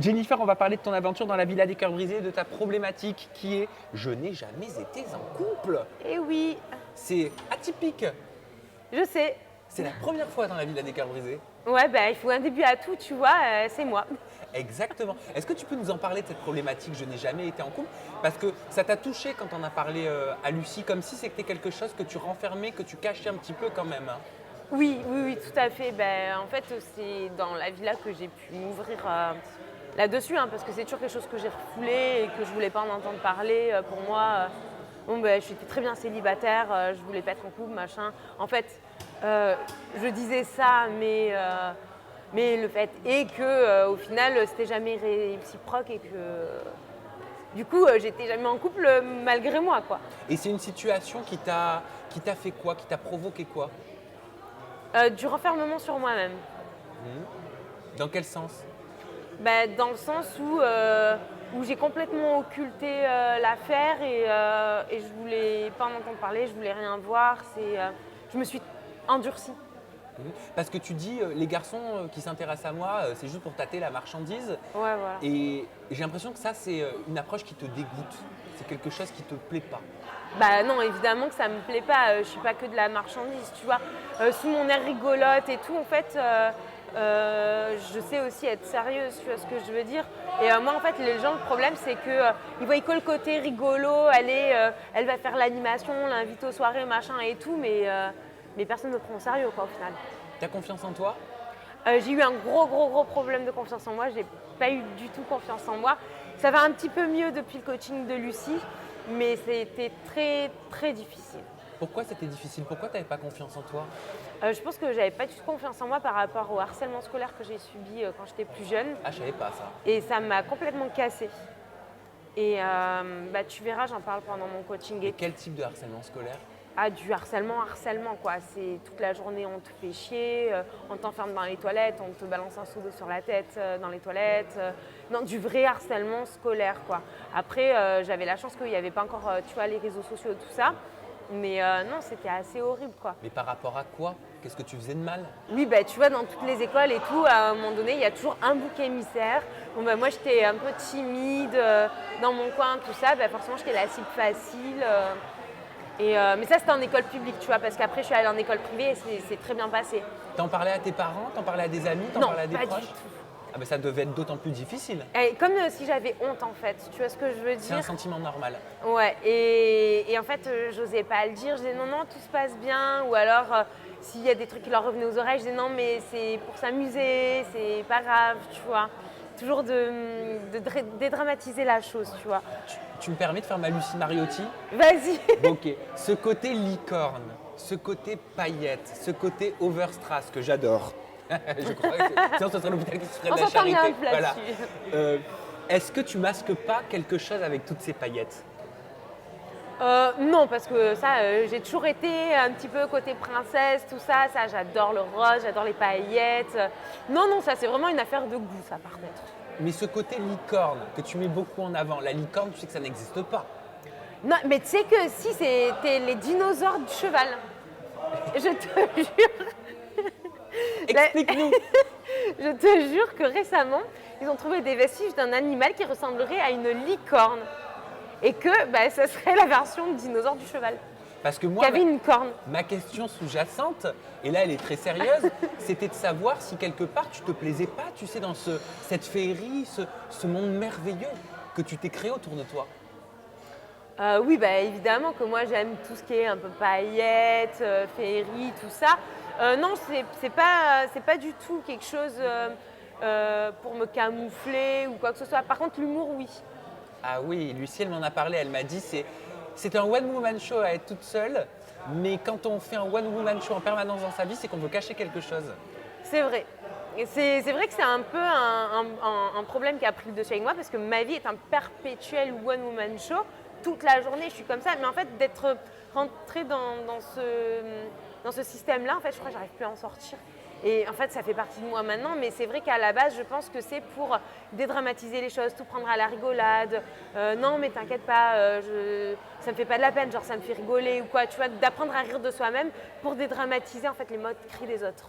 Jennifer, on va parler de ton aventure dans la Villa des Cœurs Brisés, de ta problématique qui est « Je n'ai jamais été en couple Eh oui, ». C'est atypique. je sais. C'est la première fois dans la Villa des Cœurs Brisés. Ouais, bah, il faut un début à tout, tu vois, c'est moi. Exactement. Est-ce que tu peux nous en parler de cette problématique « Je n'ai jamais été en couple » Parce que ça t'a touché quand on a parlé à Lucie, comme si c'était quelque chose que tu renfermais, que tu cachais un petit peu quand même. Hein. Oui, tout à fait. Ben, en fait, c'est dans la villa que j'ai pu m'ouvrir là-dessus, hein, parce que c'est toujours quelque chose que j'ai refoulé et que je voulais pas en entendre parler. Pour moi, bon, ben, j'étais très bien célibataire, je voulais pas être en couple, machin. En fait, je disais ça, mais le fait est que, au final, c'était jamais réciproque et que, du coup, j'étais jamais en couple malgré moi, quoi. Et c'est une situation qui t'a fait quoi, qui t'a provoqué quoi? Du renfermement sur moi-même. Dans quel sens? Bah, dans le sens où j'ai complètement occulté l'affaire et je voulais pas en entendre parler, je voulais rien voir. Je me suis endurcie. Parce que tu dis, les garçons qui s'intéressent à moi, c'est juste pour tâter la marchandise. Ouais, voilà. Et j'ai l'impression que ça, c'est une approche qui te dégoûte. C'est quelque chose qui te plaît pas. Bah non, évidemment que ça me plaît pas. Je suis pas que de la marchandise, tu vois. Sous mon air rigolote et tout, en fait, je sais aussi être sérieuse, tu vois ce que je veux dire. Et moi, en fait, les gens, le problème, c'est que ils voient que le côté rigolo. Elle va faire l'animation, l'invite aux soirées, machin et tout, mais personne ne me prend au sérieux, quoi, au final. T'as confiance en toi? J'ai eu un gros problème de confiance en moi. J'ai pas eu du tout confiance en moi. Ça va un petit peu mieux depuis le coaching de Lucie, mais c'était très difficile. Pourquoi c'était difficile? Pourquoi t'avais pas confiance en toi? Je pense que j'avais pas du tout confiance en moi par rapport au harcèlement scolaire que j'ai subi quand j'étais plus jeune. Ah, je savais pas ça. Et ça m'a complètement cassée. Et bah, tu verras, j'en parle pendant mon coaching. Et quel type de harcèlement scolaire? Ah, du harcèlement quoi. C'est toute la journée, on te fait chier, on t'enferme dans les toilettes, on te balance un seau d'eau sur la tête dans les toilettes. Non, du vrai harcèlement scolaire, quoi. Après, j'avais la chance qu'il n'y avait pas encore, tu vois, les réseaux sociaux et tout ça. Mais non, c'était assez horrible, quoi. Mais par rapport à quoi? Qu'est-ce que tu faisais de mal? Oui, bah, tu vois, dans toutes les écoles et tout, à un moment donné, il y a toujours un bouc émissaire. Bon, bah, moi, j'étais un peu timide dans mon coin, tout ça. Bah, forcément, j'étais la cible facile. Mais ça, c'était en école publique, tu vois, parce qu'après, je suis allée en école privée et c'est très bien passé. T'en parlais à tes parents? T'en parlais à des amis? T'en Non, parlais à des pas proches? du tout. Ah, mais ça devait être d'autant plus difficile. Et comme si j'avais honte, en fait. Tu vois ce que je veux C'est un dire? sentiment normal. Ouais, et en fait, j'osais pas le dire. Je disais non, tout se passe bien. Ou alors, s'il y a des trucs qui leur revenaient aux oreilles, je disais non, mais c'est pour s'amuser, c'est pas grave, tu vois. Toujours de dédramatiser la chose, tu vois. Tu me permets de faire ma Lucie Mariotti? Vas-y. Bon, ok. Ce côté licorne, ce côté paillette, ce côté overstrass que j'adore. Je crois que sinon ce serait l'hôpital qui se ferait On de la s'entend charité. bien Voilà. là-dessus. Est-ce que tu masques pas quelque chose avec toutes ces paillettes? Non, parce que ça, j'ai toujours été un petit peu côté princesse, tout ça. Ça, j'adore le rose, j'adore les paillettes. Non, ça, c'est vraiment une affaire de goût, ça, par contre. Mais ce côté licorne que tu mets beaucoup en avant, la licorne, tu sais que ça n'existe pas. Non, mais tu sais que si, c'était les dinosaures du cheval. Je te jure. Explique-nous. Je te jure que récemment, ils ont trouvé des vestiges d'un animal qui ressemblerait à une licorne. Et que bah, ça serait la version de dinosaure du cheval, Parce que qui moi, avait une corne. ma question sous-jacente, et là elle est très sérieuse, c'était de savoir si quelque part tu te plaisais pas, tu sais, dans cette féerie, ce monde merveilleux que tu t'es créé autour de toi. Oui, bah, évidemment que moi j'aime tout ce qui est un peu paillettes, féerie, tout ça. Non, c'est pas du tout quelque chose pour me camoufler ou quoi que ce soit. Par contre, l'humour, oui. Ah oui, Lucie, elle m'en a parlé, elle m'a dit c'est un one-woman show à être toute seule, mais quand on fait un one-woman show en permanence dans sa vie, c'est qu'on veut cacher quelque chose. C'est vrai. Et c'est vrai que c'est un peu un problème qui a pris le dessus avec moi parce que ma vie est un perpétuel one-woman show. Toute la journée, je suis comme ça. Mais en fait, d'être rentrée dans ce système-là, en fait, je crois que j'arrive plus à en sortir. Et en fait, ça fait partie de moi maintenant, mais c'est vrai qu'à la base, je pense que c'est pour dédramatiser les choses, tout prendre à la rigolade. Non, mais t'inquiète pas, ça me fait pas de la peine, genre ça me fait rigoler ou quoi, tu vois, d'apprendre à rire de soi-même pour dédramatiser en fait les modes cris des autres.